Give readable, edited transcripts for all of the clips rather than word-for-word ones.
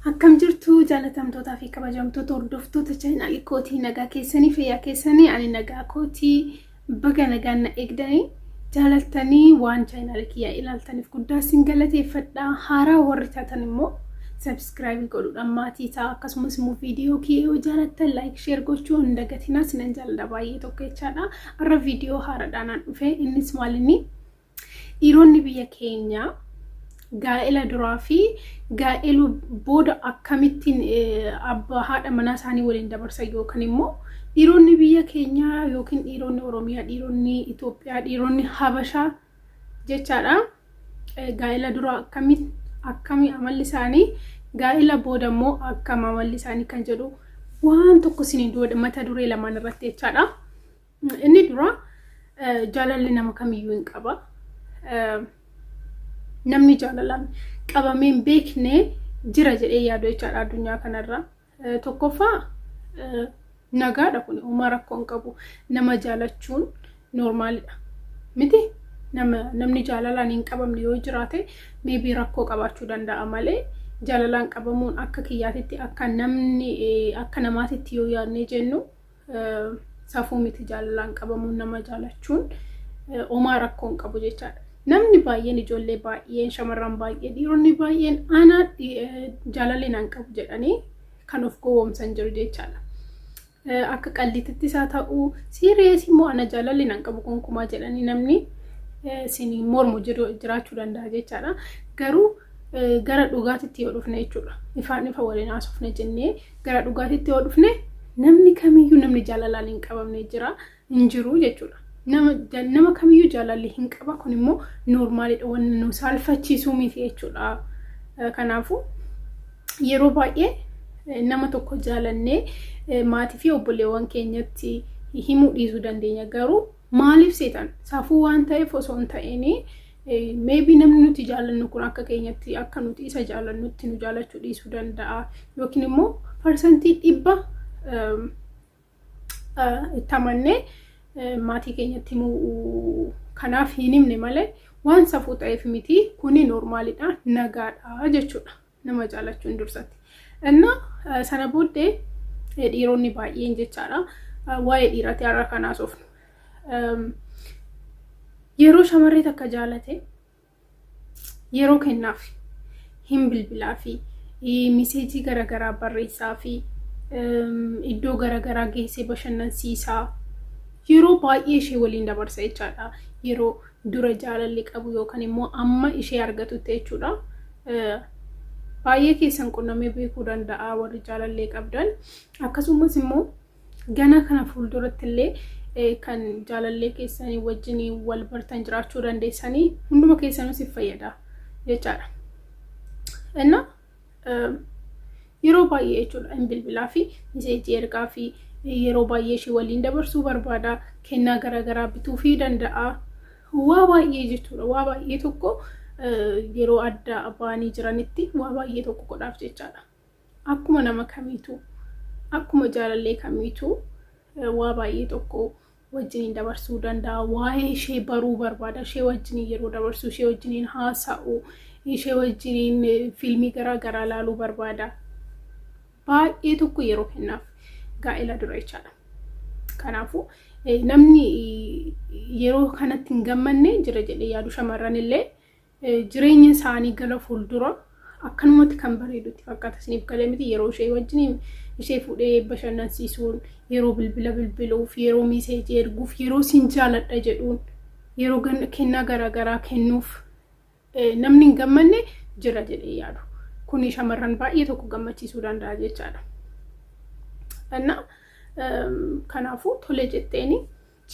Akkam jirtu jaalatamtootaa fi kabajamtoota hordoftoota chaanaalii kootii nagaa keessanii fayyaa keessanii ani nagaa kootii baga nagaan na eegdanii jaalatanii waan chaanaalii kiyyaa ilaaltaniif guddaa isin galateeffadha. Haaraa warri taatan immoo subscribe godhuudhaan maatii ta'a akkasumas immoo viidiyoo kiyyoo jaalattan like share gochuu hin dagatinaa sinan jaalladha baay'ee tokko jechaadha. Har'a viidiyoo haaraadhaan dhufe innis maalinni dhiironni biyya keenyaa gaa'ela duraa fi gaa'elu booda akkamittiin abbaa haadha manaa isaanii waliin dabarsan yookaan immoo dhiironni biyya keenyaa yookiin dhiironni Oromiyaa, dhiironni Itoophiyaa, dhiironni Habashaa jechaadha. Gaa'ela duraa akkami amalli isaanii, gaa'ela booda immoo akkam amalli isaanii kan jedhu waan tokko isin mata duree lamaan irratti jechaadha. Inni dura jaalalli nama kamiyyuu hin qaba. Namni jaalalaan qabamee hin beekne jira jedhee yaadu jechaadha addunyaa kanarra. Tokkoffaa nagaadha kun uumaa rakkoo hin qabu. Nama jaalachuun normaalidha miti. Namni jaalalaan hin qabamne yoo jiraate maybe rakkoo qabaachuu danda'a malee jaalalaan qabamuun akka kiyyaatitti akka namaatitti yoo yaadne jennu safuu miti. Jaalalaan qabamuun nama jaalachuun uumaa rakkoo hin qabu jechaadha. Namni baay'een ijoollee baay'een shamarran baay'ee dhiironni baay'een ana jaalalli nan qabu jedhanii kan of gowwoomsan jiru jechaadha. Akka qalliitti isaa ta'u serious immoo ana jaalalli nan qabu gonkumaa jedhanii namni isin mormu jiraachuu danda'a jechaadha. Garuu gara dhugaatitti yoo dhufne jechuudha. Ifaan ifa waliin haasofne jennee gara dhugaatitti yoo dhufne namni kamiyyuu namni jaalalaan hin qabamne hin jiru jechuudha. Nama kamiyyuu jaalalli hin qaba kun immoo normaalidha waan nu saalfachiisuu miti jechuudha. Kanaafuu yeroo baay'ee nama tokko jaalannee maatii fi obboleewwan keenyatti himuu dhiisuu dandeenya. Garuu maaliif seetan safuu waan ta'eef osoo hin ta'ini maybe namni nuti jaalannu kun akka keenyatti akka nuti isa jaalannutti nu jaalachuu dhiisuu danda'a yookiin immoo parsantii 100 itti amannee maatii keenyatti kanaaf hin himne malee waan safuu ta'eef miti kuni normaalidha nagaadha jechuudha nama jaalachuun dursatti. Sana booddee dhiironni baay'een jechaadha waa'ee dhiiraatti har'a kan haasofnu. Yeroo shamarree takka jaalate yeroo kennaaf hin bilbilaa fi miseejii garaagaraa barreessaa fi iddoo garaagaraa geessee bashannansiisaa yeroo baay'ee ishee waliin dabarsa jechaadha. Yeroo dura jaalalli qabu yookaan immoo amma ishee argatutti jechuudha. Baay'ee keessan qunnamee beekuu danda'a warri jaalallee qabdan. Akkasumas immoo gana kana fuulduratti illee kan jaalallee keessanii wajjin wal bartan jiraachuu dandeessanii hunduma keessanuu si fayyada jechaadha. Yeroo baay'ee jechuudha hin bilbilaa fi miseejii ergaa fi yeroo baay'ee ishee waliin dabarsuu barbaada. Kennaa garaagaraa bituu fi danda'a. Waa baay'ee jechuudha. Waa baay'ee tokko yeroo adda abbanii jiranitti waa baay'ee tokko godhaaf jechaadha. Akkuma nama kamiitu akkuma jaalallee kamiitu waa baay'ee tokko wajjin dabarsuu danda'a. Waa'ee ishee baruu barbaada. Ishee wajjin yeroo dabarsuu, ishee wajjin haasa'u, ishee wajjin fiilmii garaagaraa ilaaluu barbaada. Baay'ee tokko yeroo kennaaf gaa'ela dura jechaadha. Kanaafuu namni yeroo kanatti hin gammanne jira jedhee yaadu shamarran illee jireenya isaanii gara fuuldura akkanumatti kan bareedutti fakkaata isiniif galee miti. Yeroo ishee wajjin ishee fuudhee bashannansiisuun, yeroo bilbila bilbiluuf, yeroo miseejii erguuf, yeroo sin jaaladha jedhuun, yeroo kennaa garaagaraa kennuuf namni hin gammanne jira jedhee yaadu. Kuni shamarran baay'ee tokko gammachiisuu danda'a jechaadha. Kanaafuu tole jetteeni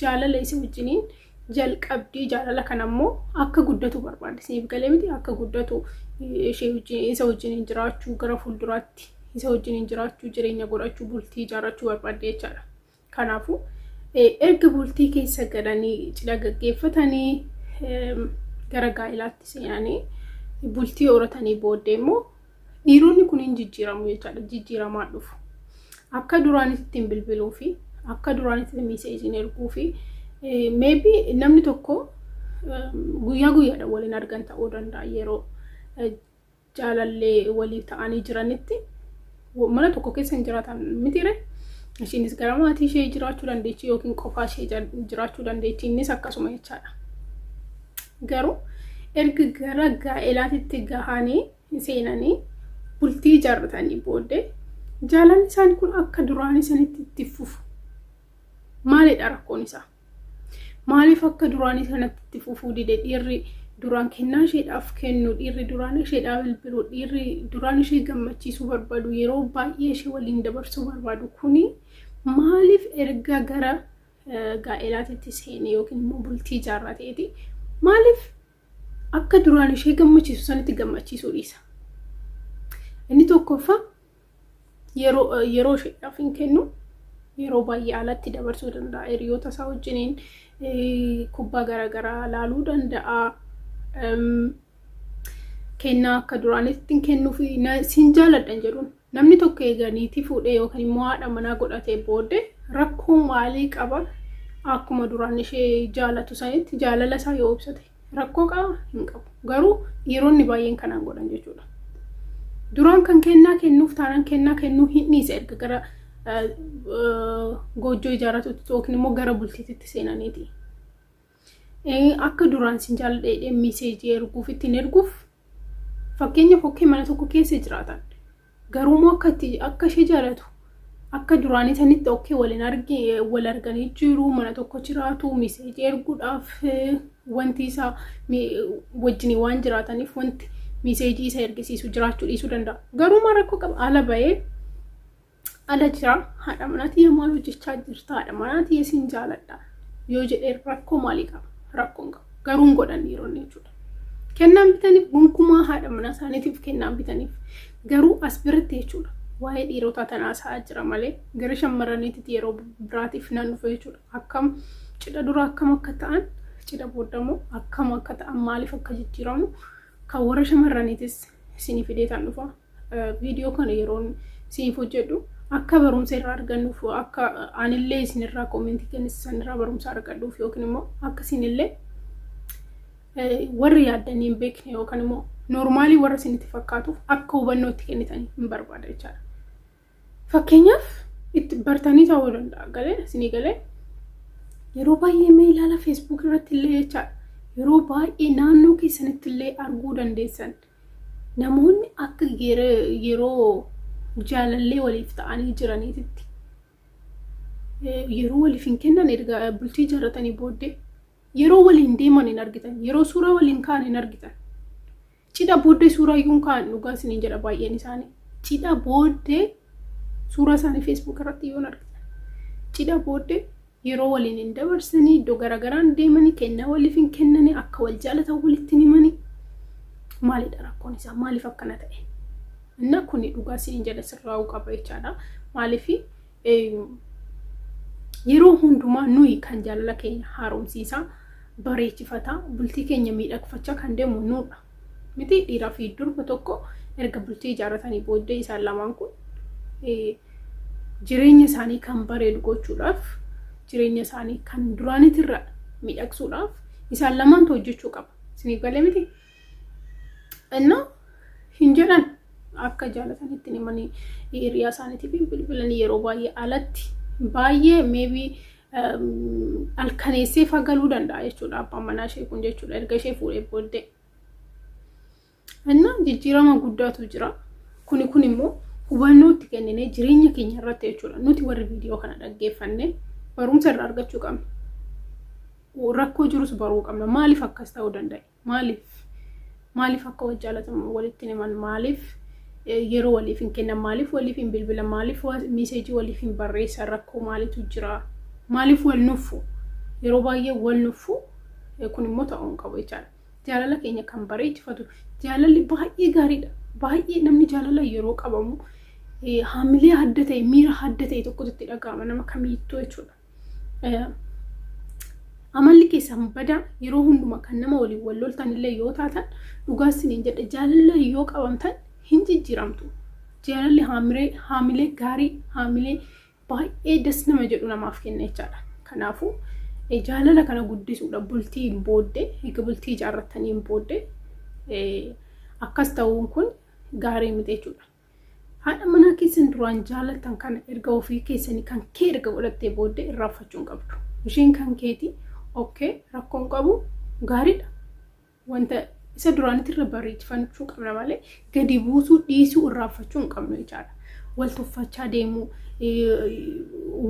jaalala isa wajjiniin jalqabdii. Jaalala kanammoo akka guddatu barbaadde isiniif galee miti. Akka guddatu isa wajjiniin jiraachuu gara fuulduraatti isa wajjiniin jiraachuu, jireenya godhachuu, bultii ijaarrachuu barbaadde jechaadha. Kanaafuu erga bultii keessa galanii cidha gaggeeffatanii gara gaa'elaatti seenanii bultii horatanii booddee immoo dhiironni kun hin jijjiiramu jechaadha. Jijjiiramaa dhufu. Akka duraanitti hin bilbiluu fi akka duraanitti miseejiin erguu fi maybe namni tokko guyyaa guyyaadhaan waliin argan ta'uu danda'a. Yeroo jaalallee walii ta'anii jiranitti mana tokko keessa hin jiraatan mitire. Ishiinis gara maatii ishee jiraachuu dandeechi yookiin qofaa ishee jiraachuu dandeechi innis akkasuma jechaadha. Garuu erga gara gaa'elaatitti gahanii seenanii bultii ijaarratanii booddee jaalalli isaanii kun akka duraanii sanitti itti fufu. Maalidha rakkoon isaa? Maaliif akka duraanii sanatti itti fufuu dide? Dhiirri duraan kennaa isheedhaaf kennu, dhiirri duraan isheedhaaf bilbilu, dhiirri duraan ishee gammachiisuu barbaadu, yeroo baay'ee ishee waliin dabarsuu barbaadu kuni maaliif erga gara gaa'elaatitti seenee yookiin immoo bultii ijaarrateeti maaliif akka duraan ishee gammachiisu sanitti gammachiisuu dhiisa? Inni tokkoffaa yeroo isheedhaaf hin kennu, yeroo baay'ee alatti dabarsuu danda'a. Hiriyoota isaa wajjiniin kubbaa garaagaraa ilaaluu danda'a. Kennaa akka duraanitti kennuu fi siin jaaladhan jedhuun namni tokko eeganiitii fuudhee yookaan immoo haadha manaa godhatee booddee rakkoo maalii qaba? Akkuma duraan ishee jaalatu sanitti jaalala isaa yoo ibsate rakkoo qaba hin qabu. Garuu dhiironni baay'een kanaan godhan jechuudha. Duraan kan kennaa kennuuf taanaan kennaa kennuu hin dhiise erga gara goojjoo ijaarratutti yookiin immoo gara bultiitti seenaniiti. Akka duraan siin jaaladhee miseejii erguuf ittiin erguuf fakkeenyaaf okkee mana tokko keessa jiraatan garuu immoo akka ishee jaalatu akka duraanii sanitti okkee wal arganii jiru mana tokko jiraatu miseejii erguudhaaf wanti isaa wajjin waan jiraataniif wanti miseejii isa ergisiisu jiraachuu dhiisuu danda'a. Garuu maa rakkoo qaba? Ala bahee ala jira haadha manaatii maal hojjechaa jirta? Haadha manaatii siin jaaladha yoo jedhee rakkoo maalii qaba? Rakkoon qaba. Garuu hin godhan dhiironni jechuudha. Kennaan bitaniif gonkumaa haadha manaa isaaniitiif kennaan bitaniif garuu as biratti jechuudha. Waa'ee dhiirotaa tanaa isaa jira malee gara shamarraniitti yeroo biraatiif nan dhufe jechuudha. Akkam cidha dura akkam akka ta'an cidha booddamoo akkam akka ta'an maaliif akka jijjiiramu kan warra shamarraniitis isinii fideetaan dhufa. Viidiyoo kana yeroon isiniif hojjedhu akka barumsa irraa argannuuf akka anillee isinirraa koomentii kennisan irraa barumsa argadhuuf yookiin immoo akka isinillee warri yaaddanii hin beekne yookaan immoo noormaalii warra isinitti fakkaatuuf akka hubannootti kennitanii hin barbaada jechaadha. Fakkeenyaaf itti bartanii ta'uu danda'a galee isinii galee yeroo baay'ee mee ilaala Facebook irratti illee jechaadha. Yeroo baay'ee naannoo keessanitti illee arguu dandeessan namoonni akka yeroo jaalallee waliif ta'anii jiraniititti yeroo waliif hin kennan erga bultii ijaarratanii booddee yeroo waliin deeman hin argitan, yeroo suuraa waliin ka'an hin argitan. Cidha booddee suuraa iyyuu ka'an dhugaa isiniin jedha baay'een isaanii. Cidha booddee suuraa isaanii Facebook irratti iyyuu argitan. Cidha booddee yeroo waliin hin dabarsanii iddoo garagaraan deemanii kennaa waliif hin kennanii akka wal jaalatan walitti himanii maalidha rakkoon isaa? Maaliif akkana ta'e? Inna kuni dhugaa isiniin jedha sirraa'uu qaba jechaadha. Maaliif yeroo hundumaa nuyi kan jaalala keenya haaromsiisaa bareechifata bultii keenya miidhagfachaa kan deemu nuudha. Miti dhiiraa fi durba tokko erga bultii ijaarratanii booddee isaan lamaan kun jireenya isaanii kan bareedu gochuudhaaf jireenya isaanii kan duraanitirra miidhagsuudhaaf isaan lamaan hojjechuu qaba. Isiniif galee miti? Inna hin jedhan akka jaalatanitti himanii hiriyaa isaaniitiif bilbilanii yeroo baay'ee alatti baay'ee maybe alkaneessee fagaluu danda'a jechuudha abbaan manaa ishee kun jechuudha erga ishee fuudhee booddee. Inna jijjiirama guddaatu jira. Kun immoo hubannootti kenninee jireenya keenya irratti jechuudha. Nuti warri viidiyoo kana dhaggeeffannee barumsa irraa argachuu qabna. Rakkoo jirus baruu qabna. Maaliif akkas ta'uu danda'e? Maaliif akka wal jaalatan walitti himan? Maaliif yeroo waliif hin kennan? Maaliif waliif hin bilbilan? Maaliif meseejii waliif hin barreessan? Rakkoo maaliitu jira? Maaliif wal nuffu? Yeroo baay'ee wal nuffu kun immoo ta'uu qabu jechaadha. Jaalala keenya kan bareechifatu jaalalli baay'ee gaariidha. Baay'ee namni jaalala yeroo qabamu haamilee adda ta'e miira adda ta'e tokkotti dhaga'ama nama kamiittoo jechuudha. Amalli keessan badaa yeroo hunduma kan nama waliin wal loltan illee yoo taatan dhugaa isiniin jedha jaalala yoo qabamtan hin jijjiiramtu. Jaalalli haamilee gaarii haamilee baay'ee das nama jedhu namaaf kenna jechaadha. Kanaafuu jaalala kana guddisuudha bultii booddee eega bultii ijaarratanii booddee akkas ta'uun kun gaarii miti jechuudha. Haadha manaa keessan duraan jaalatan kana erga ofii keessanii kan kee erga godhattee booddee irraanfachuu hin qabdu. Ishiin kan keeti okay rakkoon qabu gaariidha. Wanta isa duraanitti irra bareechifachuu qabna malee gadi buusuu dhiisuu irraanfachuu hin qabnu jechaadha. Wal tuffachaa deemuu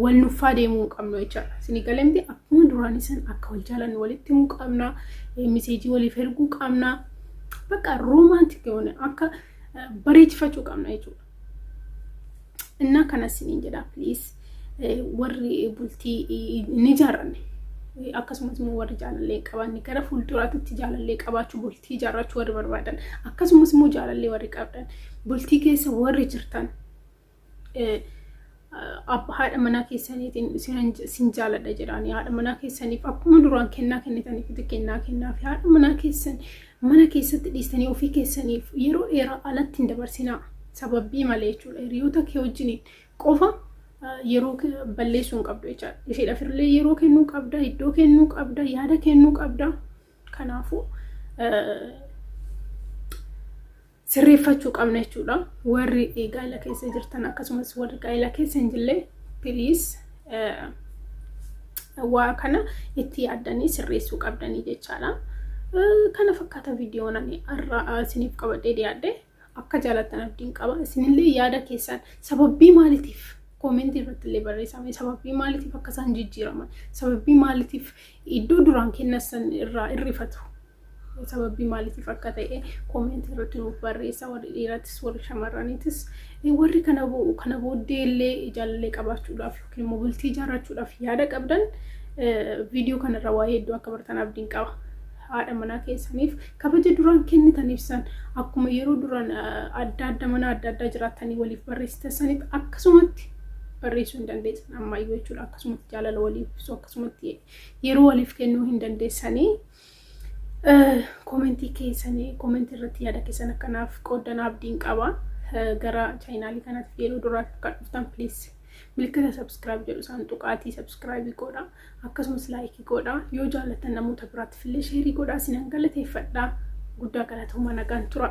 wal nuffaa deemuu qabnu jechaadha. Isin galemti akkuma duraanii san akka wal jaalannu walitti himuu qabna, meseejii waliif erguu qabna. Bakka romantic yoone akka bareechifachuu qabna jechuudha. Inna kana siniin jedha please warri bultii ni jaaranne akkasumas immoo warri jaalallee qaban gara fuulduraatti jaalallee qabaachuu bultii jaarrachuu warri barbaadan akkasumas immoo jaalallee warri qabdan bultii keessa warri jirtan haadha manaa keessaniitiin sin jaaladha jedhanii haadha manaa keessaniif akkuma duraan kennaa kennitaniif kennaa fi haadha manaa keessan mana keessatti dhiistanii ofii keessaniif yeroo dheeraa alatti hin dabarsinaa sababbii malee jechuudha. Hiriyoota kee wajjin qofa yeroo balleessuu hin qabdu jechaadha. Isheedhaaf illee yeroo kennuu qabda, iddoo kennuu qabda, yaada kennuu qabda. Kanaafuu sirreeffachuu qabna jechuudha. Warri gaa'ela keessa jirtan akkasumas warri gaa'ela keessa hin jirre please waa kana itti yaaddanii sirreessuu qabdanii jechaadha. Kana fakkaata viidiyoon ani har'a isiniif qabadhee dhiyaadhe. Akka jaalatan abdiin qaba. Isinillee yaada keessan sababbii maaliitiif koomentii irratti illee barreessaa sababbii maaliitiif akka isaan jijjiiraman sababbii maaliitiif iddoo duraan kennasan irraa irrifatu sababbii maaliitiif akka ta'e koomentii irratti nuuf barreessaa. Warri dhiiratis warri shamarraniitis warri kana booddee illee jaalallee qabaachuudhaaf yookiin immoo bultii ijaarrachuudhaaf yaada qabdan viidiyoo kanarra waa'ee iddoo akka bartan abdiin qaba. Haadha manaa keessaniif kabaja duraan kennitaniif san akkuma yeroo duraan adda mana adda jiraatanii waliif barreessitaniif akkasumatti barreessuu hin dandeessan ammayyuu jechuudha. Akkasumatti jaalala waliif ibsuu akkasumatti yeroo waliif kennuu hin dandeessanii koomentii irratti yaada keessan akkanaaf qoodan abdiin qaba. Gara chaayinaalii kanaatiif yeroo duraa akka dhuftan please milkata subscribe jedhu saanduqaatii subscribe godha akkasumas like godha yoo jaalatan namoota biraatiif illee share godha. Sinan galateeffadha. Guddaa galatoomaa nagaan tura.